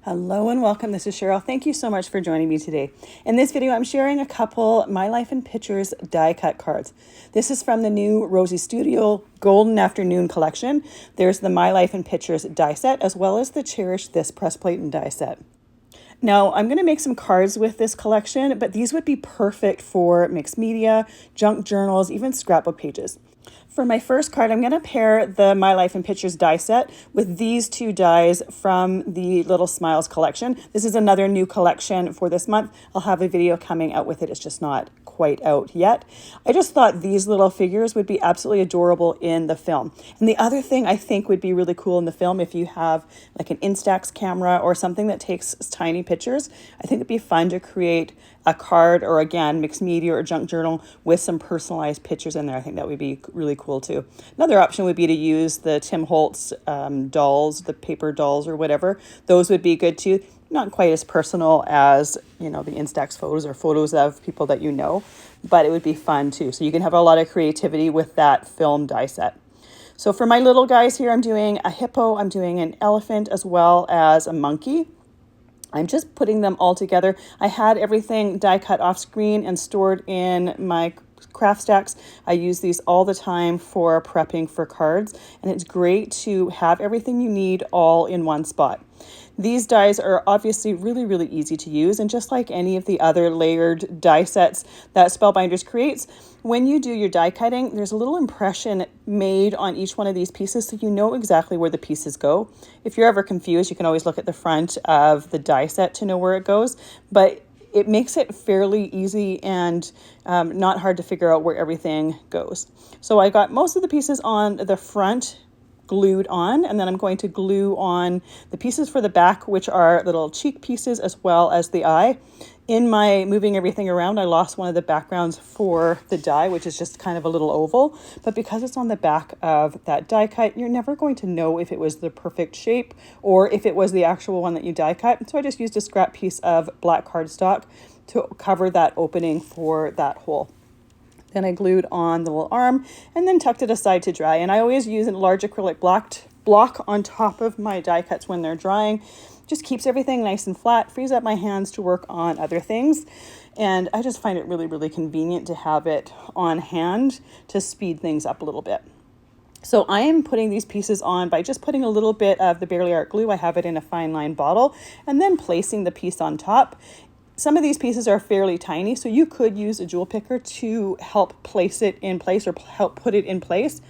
Hello and welcome. This is Cheryl. Thank you so much for joining me today. In this video, I'm sharing a couple My Life in Pictures die cut cards. This is from the new Rosies Studio Golden Afternoon collection. There's the My Life in Pictures die set, as well as the Cherish This press plate and die set. Now, I'm going to make some cards with this collection, but these would be perfect for mixed media, junk journals, even scrapbook pages. For my first card, I'm going to pair the My Life in Pictures die set with these two dies from the Little Smiles collection. This is another new collection for this month. I'll have a video coming out with it. It's just not quite out yet. I just thought these little figures would be absolutely adorable in the film. And the other thing I think would be really cool in the film, if you have like an Instax camera or something that takes tiny pictures, I think it'd be fun to create a card or, again, mixed media or junk journal with some personalized pictures in there. I think that would be really cool too. Another option would be to use the Tim Holtz dolls, the paper dolls or whatever. Those would be good too. Not quite as personal as, you know, the Instax photos or photos of people that you know, but it would be fun too. So you can have a lot of creativity with that film die set. So for my little guys here, I'm doing a hippo, I'm doing an elephant, as well as a monkey. I'm just putting them all together. I had everything die cut off screen and stored in my craft stacks. I use these all the time for prepping for cards, and it's great to have everything you need all in one spot. These dies are obviously really easy to use, and just like any of the other layered die sets that Spellbinders creates, when you do your die cutting, there's a little impression made on each one of these pieces so you know exactly where the pieces go. If you're ever confused, you can always look at the front of the die set to know where it goes, but it makes it fairly easy and not hard to figure out where everything goes. So I got most of the pieces on the front glued on, and then I'm going to glue on the pieces for the back, which are little cheek pieces as well as the eye. In my moving everything around, I lost one of the backgrounds for the die, which is just kind of a little oval, but because it's on the back of that die cut, you're never going to know if it was the perfect shape or if it was the actual one that you die cut. So I just used a scrap piece of black cardstock to cover that opening for that hole. Then I glued on the little arm and then tucked it aside to dry. And I always use a large acrylic block on top of my die cuts when they're drying. Just keeps everything nice and flat, frees up my hands to work on other things. And I just find it really convenient to have it on hand to speed things up a little bit. So I am putting these pieces on by just putting a little bit of the Barely Art glue. I have it in a fine line bottle, and then placing the piece on top. Some of these pieces are fairly tiny, so you could use a jewel picker to help place it in place or help put it in place.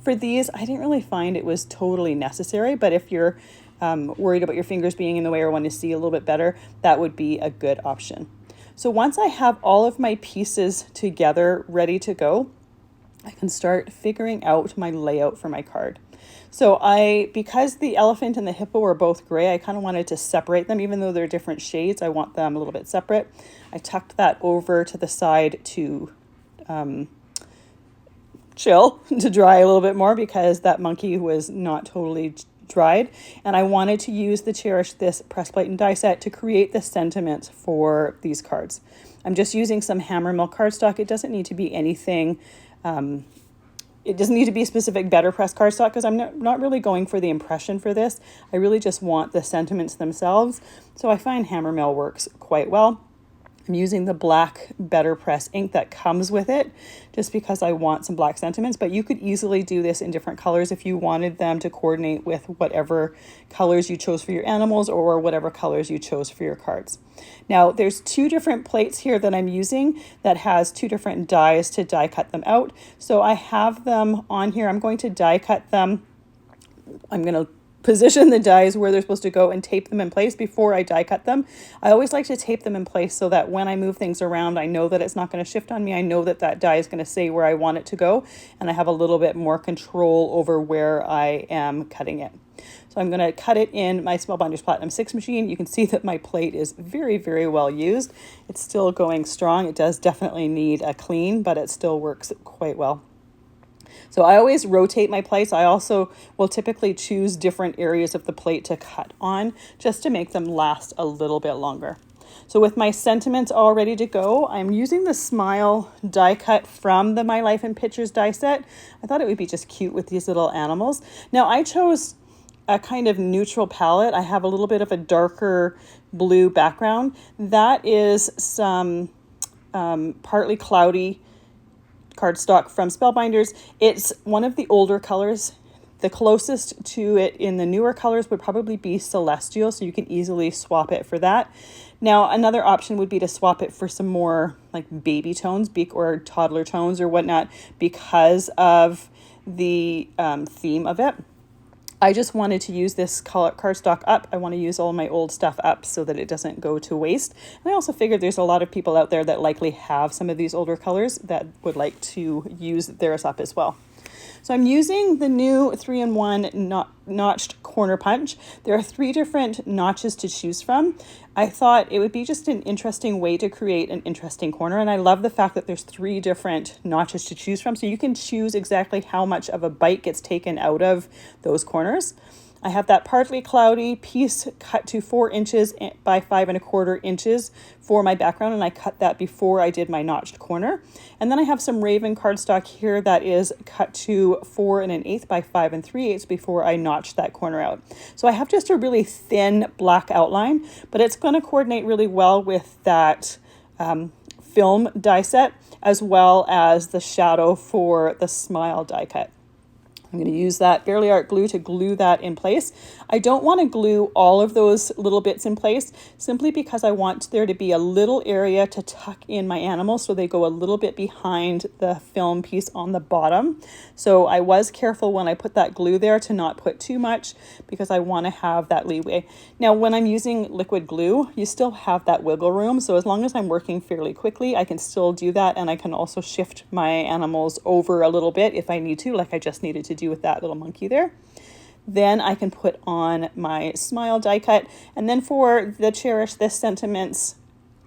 For these, I didn't really find it was totally necessary, but if you're worried about your fingers being in the way or want to see a little bit better, that would be a good option. So once I have all of my pieces together, ready to go, I can start figuring out my layout for my card. So because the elephant and the hippo are both gray, I kind of wanted to separate them. Even though they're different shades, I want them a little bit separate. I tucked that over to the side to chill, to dry a little bit more, because that monkey was not totally dried. And I wanted to use the Cherish This press plate and die set to create the sentiment for these cards. I'm just using some Hammermill cardstock. It doesn't need to be anything... It doesn't need to be a specific BetterPress cardstock, because I'm not really going for the impression for this. I really just want the sentiments themselves. So I find Hammermill works quite well. I'm using the black BetterPress ink that comes with it just because I want some black sentiments, but you could easily do this in different colors if you wanted them to coordinate with whatever colors you chose for your animals or whatever colors you chose for your cards. Now, there's two different plates here that I'm using that has two different dies to die cut them out. So I have them on here. I'm going to die cut them. I'm going to position the dies where they're supposed to go and tape them in place before I die cut them. I always like to tape them in place so that when I move things around, I know that it's not going to shift on me. I know that that die is going to say where I want it to go, and I have a little bit more control over where I am cutting it. So I'm going to cut it in my Spellbinders Platinum 6 machine. You can see that my plate is very well used. It's still going strong. It does definitely need a clean, but it still works quite well. So I always rotate my plates. I also will typically choose different areas of the plate to cut on just to make them last a little bit longer. So with my sentiments all ready to go, I'm using the Smile die cut from the My Life in Pictures die set. I thought it would be just cute with these little animals. Now I chose a kind of neutral palette. I have a little bit of a darker blue background. That is some partly cloudy cardstock from Spellbinders. It's one of the older colors. The closest to it in the newer colors would probably be Celestial, so you can easily swap it for that. Now, another option would be to swap it for some more like baby tones or toddler tones or whatnot because of the theme of it. I just wanted to use this cardstock up. I want to use all my old stuff up so that it doesn't go to waste. And I also figured there's a lot of people out there that likely have some of these older colors that would like to use theirs up as well. So I'm using the new 3-in-1 notched corner punch. There are 3 different notches to choose from. I thought it would be just an interesting way to create an interesting corner. And I love the fact that there's 3 different notches to choose from. So you can choose exactly how much of a bite gets taken out of those corners. I have that partly cloudy piece cut to 4 inches by 5¼ inches for my background, and I cut that before I did my notched corner. And then I have some Raven cardstock here that is cut to 4 1/8 by 5 3/8 before I notched that corner out. So I have just a really thin black outline, but it's going to coordinate really well with that film die set, as well as the shadow for the smile die cut. I'm going to use that Fairly Art glue to glue that in place. I don't want to glue all of those little bits in place simply because I want there to be a little area to tuck in my animals so they go a little bit behind the film piece on the bottom. So I was careful when I put that glue there to not put too much because I want to have that leeway. Now when I'm using liquid glue, you still have that wiggle room. So as long as I'm working fairly quickly, I can still do that, and I can also shift my animals over a little bit if I need to, like I just needed to do with that little monkey there. Then I can put on my smile die cut. And then for the Cherish This Sentiments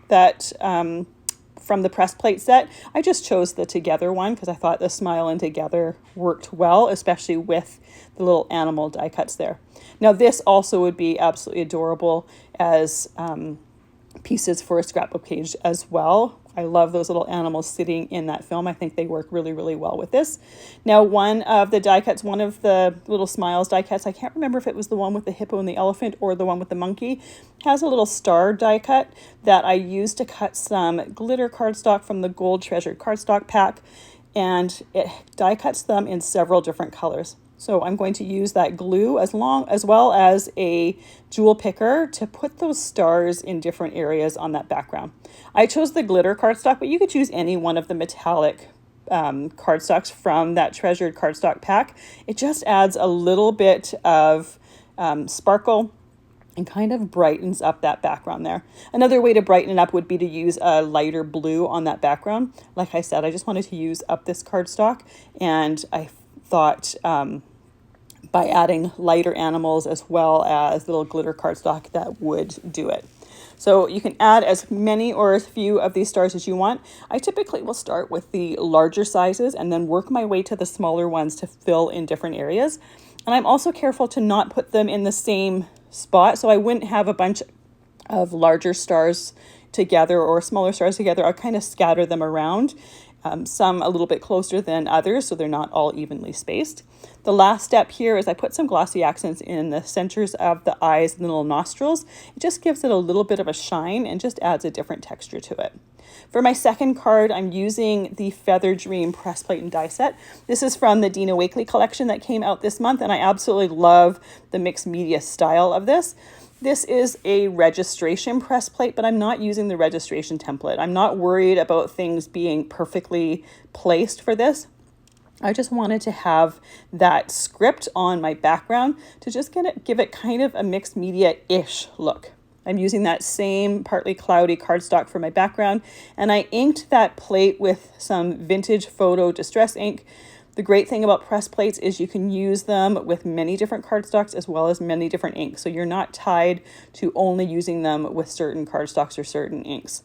that from the press plate set, I just chose the Together one because I thought the Smile and Together worked well, especially with the little animal die cuts there. Now this also would be absolutely adorable as pieces for a scrapbook page as well. I love those little animals sitting in that film. I think they work really, really well with this. Now, one of the die cuts, one of the little Smiles die cuts, I can't remember if it was the one with the hippo and the elephant or the one with the monkey, has a little star die cut that I used to cut some glitter cardstock from the Gold Treasured Cardstock pack, and it die cuts them in several different colors. So I'm going to use that glue as well as a jewel picker to put those stars in different areas on that background. I chose the glitter cardstock, but you could choose any one of the metallic cardstocks from that Treasured Cardstock pack. It just adds a little bit of sparkle and kind of brightens up that background there. Another way to brighten it up would be to use a lighter blue on that background. Like I said, I just wanted to use up this cardstock, and I thought by adding lighter animals as well as little glitter cardstock, that would do it. So you can add as many or as few of these stars as you want. I typically will start with the larger sizes and then work my way to the smaller ones to fill in different areas. And I'm also careful to not put them in the same spot, so I wouldn't have a bunch of larger stars together or smaller stars together. I'll kind of scatter them around. Some a little bit closer than others, so they're not all evenly spaced. The last step here is I put some glossy accents in the centers of the eyes and the little nostrils. It just gives it a little bit of a shine and just adds a different texture to it. For my second card, I'm using the Feather Dream press plate and die set. This is from the Dina Wakley collection that came out this month, and I absolutely love the mixed media style of this. This is a registration press plate, but I'm not using the registration template. I'm not worried about things being perfectly placed for this. I just wanted to have that script on my background to just give it kind of a mixed media-ish look. I'm using that same partly cloudy cardstock for my background, and I inked that plate with some vintage photo distress ink. The great thing about press plates is you can use them with many different cardstocks as well as many different inks. So you're not tied to only using them with certain cardstocks or certain inks.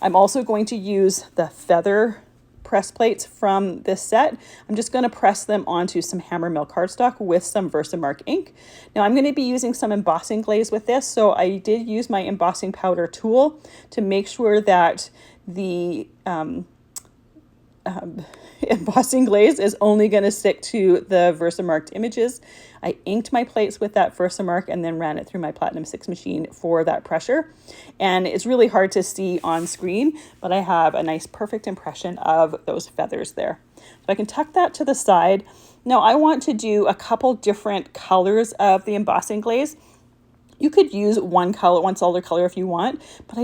I'm also going to use the feather press plates from this set. I'm just going to press them onto some Hammermill cardstock with some Versamark ink. Now I'm going to be using some embossing glaze with this. So I did use my embossing powder tool to make sure that the embossing glaze is only going to stick to the Versamarked images. I inked my plates with that Versamark and then ran it through my Platinum 6 machine for that pressure. And it's really hard to see on screen, but I have a nice perfect impression of those feathers there. So I can tuck that to the side. Now I want to do a couple different colors of the embossing glaze. You could use one solid color if you want, but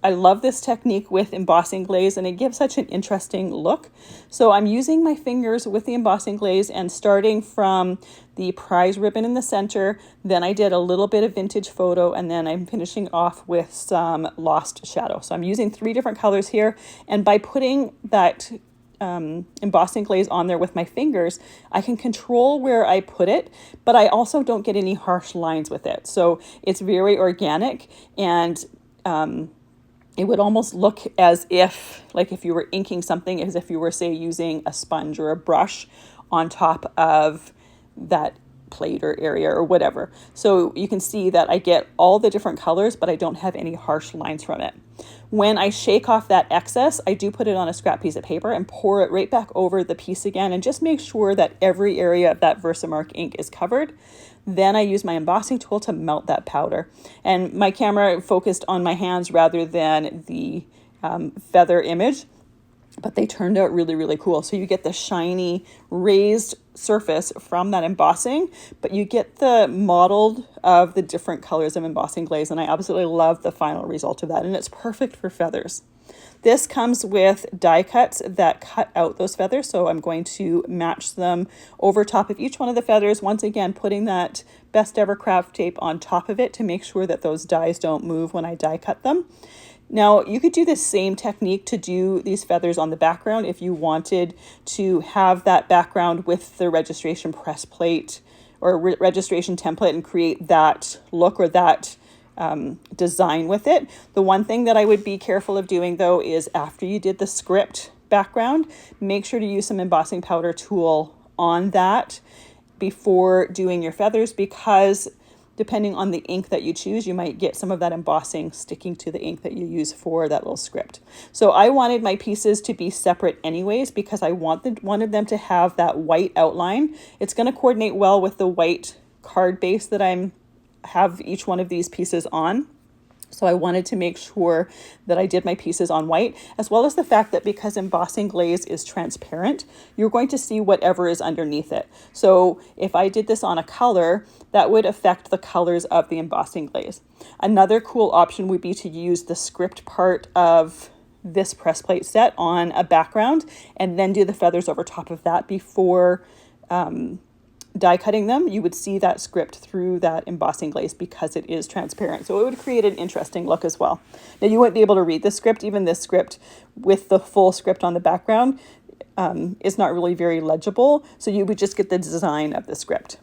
I love this technique with embossing glaze and it gives such an interesting look. So I'm using my fingers with the embossing glaze and starting from the prize ribbon in the center, then I did a little bit of vintage photo, and then I'm finishing off with some lost shadow. So I'm using 3 different colors here, and by putting that embossing glaze on there with my fingers, I can control where I put it, but I also don't get any harsh lines with it. So it's very organic, and it would almost look as if, like if you were inking something, as if you were, say, using a sponge or a brush on top of that plate or area or whatever. So you can see that I get all the different colors, but I don't have any harsh lines from it. When I shake off that excess, I do put it on a scrap piece of paper and pour it right back over the piece again, and just make sure that every area of that Versamark ink is covered. Then I use my embossing tool to melt that powder. And my camera focused on my hands rather than the feather image, but they turned out really, really cool. So you get the shiny raised surface from that embossing, but you get the modeled of the different colors of embossing glaze, and I absolutely love the final result of that, and it's perfect for feathers. This comes with die cuts that cut out those feathers, so I'm going to match them over top of each one of the feathers, once again putting that Best Ever craft tape on top of it to make sure that those dies don't move when I die cut them. Now, you could do the same technique to do these feathers on the background if you wanted to have that background with the registration press plate or registration template and create that look or that design with it. The one thing that I would be careful of doing, though, is after you did the script background, make sure to use some embossing powder tool on that before doing your feathers, because depending on the ink that you choose, you might get some of that embossing sticking to the ink that you use for that little script. So I wanted my pieces to be separate anyways, because I wanted them to have that white outline. It's going to coordinate well with the white card base that I have each one of these pieces on. So I wanted to make sure that I did my pieces on white, as well as the fact that because embossing glaze is transparent, you're going to see whatever is underneath it. So if I did this on a color, that would affect the colors of the embossing glaze. Another cool option would be to use the script part of this press plate set on a background and then do the feathers over top of that before die cutting them. You would see that script through that embossing glaze because it is transparent. So it would create an interesting look as well. Now you wouldn't be able to read the script. Even this script with the full script on the background is not really very legible. So you would just get the design of the script.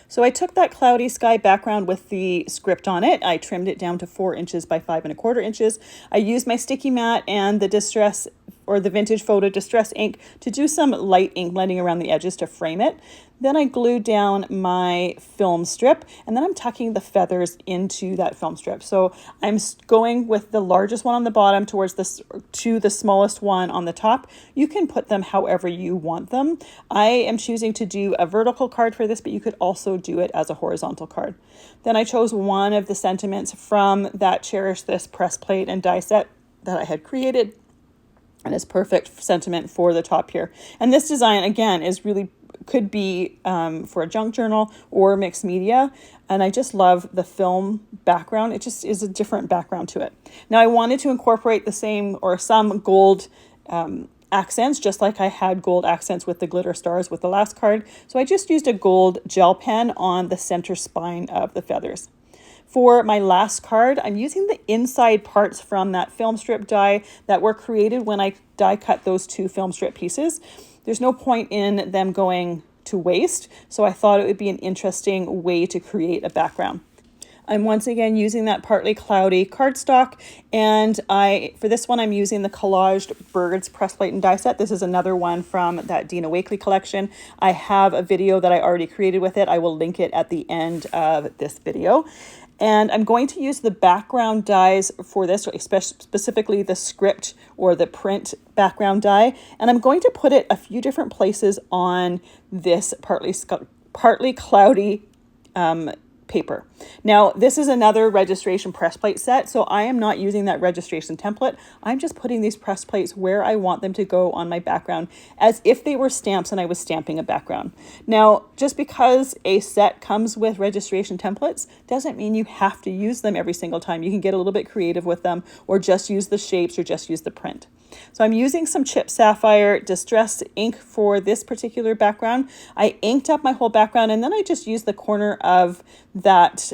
So I took that cloudy sky background with the script on it. I trimmed it down to 4 inches by 5 1/4 inches. I used my sticky mat and the Distress or the Vintage Photo Distress ink to do some light ink blending around the edges to frame it. Then I glued down my film strip, and then I'm tucking the feathers into that film strip. So I'm going with the largest one on the bottom towards the smallest one on the top. You can put them however you want them. I am choosing to do a vertical card for this, but you could also do it as a horizontal card. Then I chose one of the sentiments from that Cherish This press plate and die set that I had created, and it's perfect sentiment for the top here. And this design, again, is really could be for a junk journal or mixed media. And I just love the film background. It just is a different background to it. Now I wanted to incorporate the same or some gold accents, just like I had gold accents with the glitter stars with the last card. So I just used a gold gel pen on the center spine of the feathers. For my last card, I'm using the inside parts from that film strip die that were created when I die cut those 2 film strip pieces. There's no point in them going to waste, so I thought it would be an interesting way to create a background. I'm once again using that partly cloudy cardstock, and for this one I'm using the Collaged Birds press plate and die set. This is another one from that Dina Wakley collection. I have a video that I already created with it. I will link it at the end of this video. And I'm going to use the background dies for this, specifically the script or the print background die. And I'm going to put it a few different places on this partly cloudy paper. Now, this is another registration press plate set, so I am not using that registration template. I'm just putting these press plates where I want them to go on my background as if they were stamps and I was stamping a background. Now, just because a set comes with registration templates doesn't mean you have to use them every single time. You can get a little bit creative with them or just use the shapes or just use the print. So I'm using some Chip Sapphire Distressed ink for this particular background. I inked up my whole background and then I just used the corner of that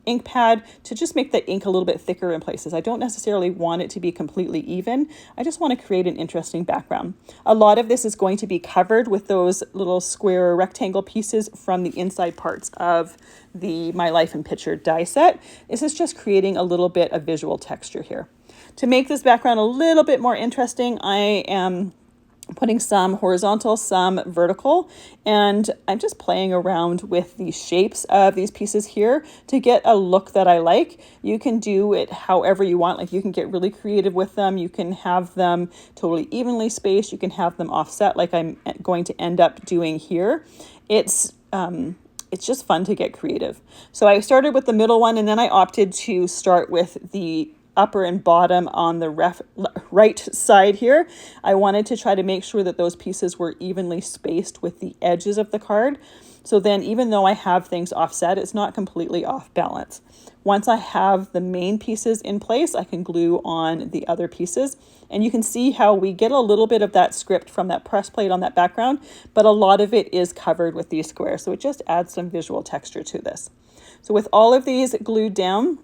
ink pad to just make the ink a little bit thicker in places. I don't necessarily want it to be completely even. I just want to create an interesting background. A lot of this is going to be covered with those little square or rectangle pieces from the inside parts of the My Life in Picture die set. This is just creating a little bit of visual texture here. To make this background a little bit more interesting, I am putting some horizontal, some vertical, and I'm just playing around with the shapes of these pieces here to get a look that I like. You can do it however you want. Like, you can get really creative with them. You can have them totally evenly spaced. You can have them offset like I'm going to end up doing here. It's just fun to get creative. So I started with the middle one, and then I opted to start with the upper and bottom on the right side here. I wanted to try to make sure that those pieces were evenly spaced with the edges of the card. So then, even though I have things offset, it's not completely off balance. Once I have the main pieces in place, I can glue on the other pieces. And you can see how we get a little bit of that script from that press plate on that background, but a lot of it is covered with these squares. So it just adds some visual texture to this. So with all of these glued down,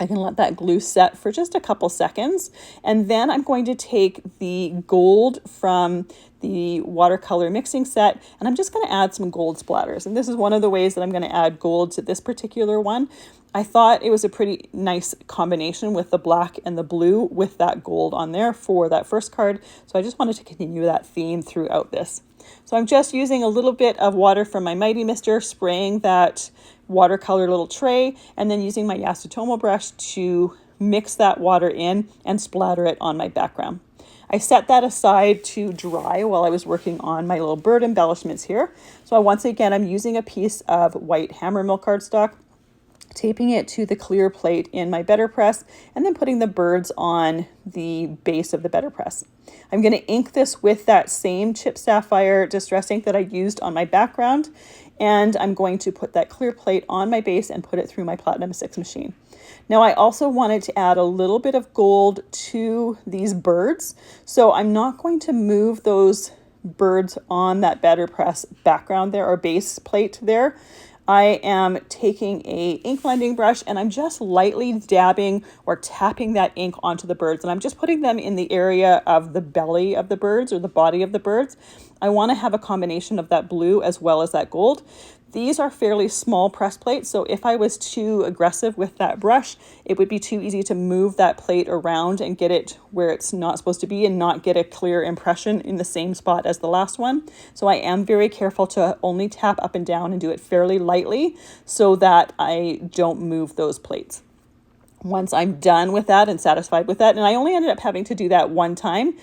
I can let that glue set for just a couple seconds. And then I'm going to take the gold from the watercolor mixing set, and I'm just going to add some gold splatters. And this is one of the ways that I'm going to add gold to this particular one. I thought it was a pretty nice combination with the black and the blue with that gold on there for that first card. So I just wanted to continue that theme throughout this. So I'm just using a little bit of water from my Mighty Mister, spraying that watercolor little tray, and then using my Yasutomo brush to mix that water in and splatter it on my background. I set that aside to dry while I was working on my little bird embellishments here. So once again, I'm using a piece of white Hammermill cardstock, taping it to the clear plate in my BetterPress, and then putting the birds on the base of the BetterPress. I'm going to ink this with that same Chip Sapphire Distress ink that I used on my background, and I'm going to put that clear plate on my base and put it through my Platinum 6 machine. Now, I also wanted to add a little bit of gold to these birds, so I'm not going to move those birds on that BetterPress background there, or base plate there. I am taking a ink blending brush and I'm just lightly dabbing or tapping that ink onto the birds, and I'm just putting them in the area of the belly of the birds or the body of the birds. I want to have a combination of that blue as well as that gold. These are fairly small press plates, so if I was too aggressive with that brush, it would be too easy to move that plate around and get it where it's not supposed to be and not get a clear impression in the same spot as the last one. So I am very careful to only tap up and down and do it fairly lightly so that I don't move those plates. Once I'm done with that and satisfied with that, and I only ended up having to do that one time.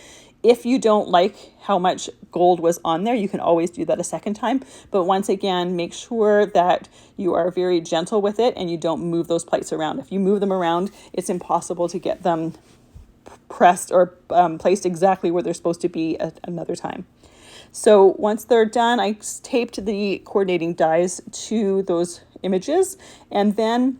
If you don't like how much gold was on there, you can always do that a second time. But once again, make sure that you are very gentle with it and you don't move those plates around. If you move them around, it's impossible to get them pressed or placed exactly where they're supposed to be at another time. So once they're done, I taped the coordinating dies to those images and then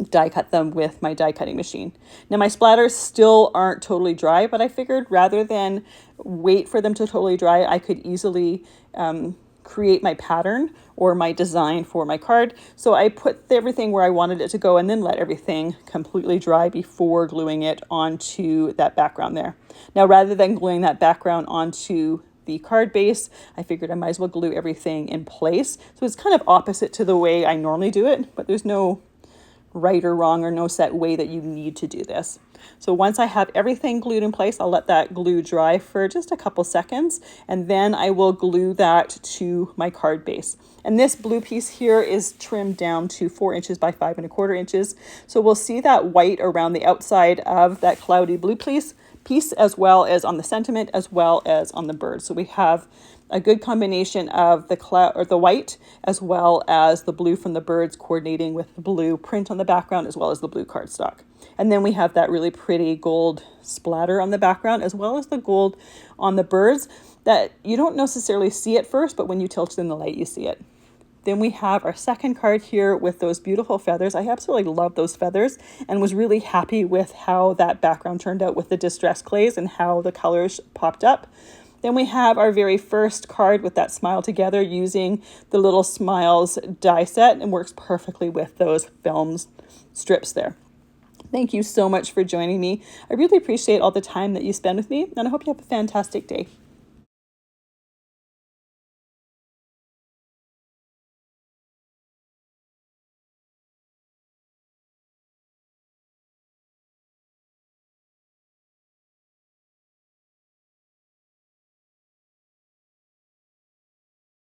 die cut them with my die cutting machine. Now my splatters still aren't totally dry, but I figured rather than wait for them to totally dry, I could easily create my pattern or my design for my card. So I put everything where I wanted it to go and then let everything completely dry before gluing it onto that background there. Now, rather than gluing that background onto the card base, I figured I might as well glue everything in place. So it's kind of opposite to the way I normally do it, but there's no right or wrong or no set way that you need to do this. So once I have everything glued in place, I'll let that glue dry for just a couple seconds, and then I will glue that to my card base. And this blue piece here is trimmed down to 4 inches by 5¼ inches. So we'll see that white around the outside of that cloudy blue piece, as well as on the sentiment, as well as on the bird. So we have a good combination of the cloud or the white as well as the blue from the birds coordinating with the blue print on the background as well as the blue cardstock. And then we have that really pretty gold splatter on the background as well as the gold on the birds that you don't necessarily see at first, but when you tilt it in the light, you see it. Then we have our second card here with those beautiful feathers. I absolutely love those feathers and was really happy with how that background turned out with the distress clays and how the colors popped up. Then we have our very first card with that smile together using the Little Smiles die set, and works perfectly with those films strips there. Thank you so much for joining me. I really appreciate all the time that you spend with me, and I hope you have a fantastic day.